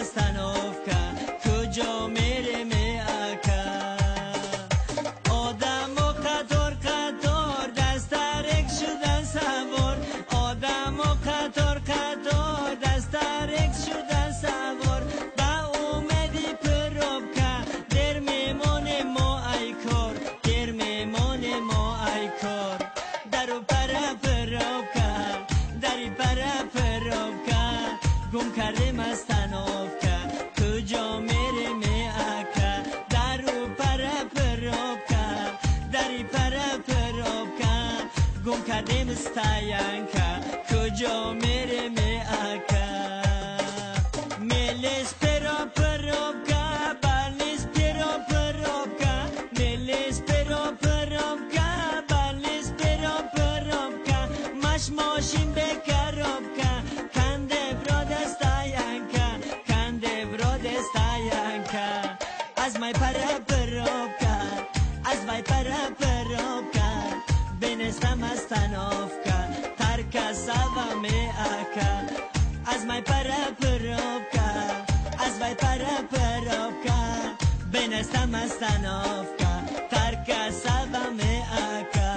مستنوفکا کجا میره می اکا آدم و قطار قطار دسترک شدن سوار آدم و قطار قطار دسترک شدن سوار با اومدی پروبکا در میمونه ما ای کار در میمونه ما ای کار درو پرا پروبکا دری پرا پروبکا گم کرده مستنوفکا کجا میره می اکا درو پرا پروبکا دری پرا پروبکا گم کرده مستاینکا کجا میره می اکا میلیس پرا پروبکا بالیس پرا پروبکا میلیس پرا پروبکا بالیس پرا پروبکا ماش ماشین بکروبکا کنده براد استاینکا کنده براد استاینکا از مای پرا پروبکا از مای پرا پروبکا بنستم استنوفکا ترکا سوا می اکا از مای پرا پروبکا از مای پرا پروبکا بنستم استنوفکا ترکا سوا می اکا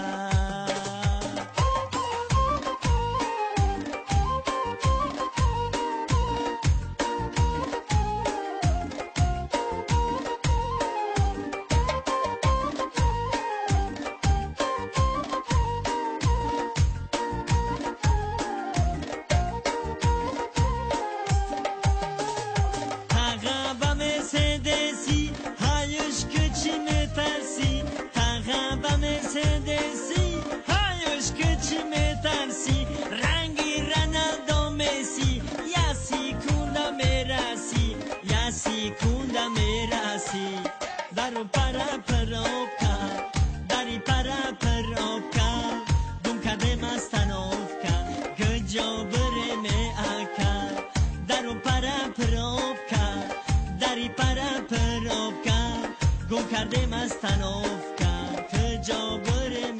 Mercedesi hayış küçü metersi Tağaba Mercedesi hayış küçü metersi Rangi Ronaldo Messi Yasi kunda merasi Yasi kunda merasi Daru para perovka Dari para perovka Dum kade mastanovka Gıco bire me aka Daru para perovka دری پرا پروبکا گم کرده مستنوفکا کجا بره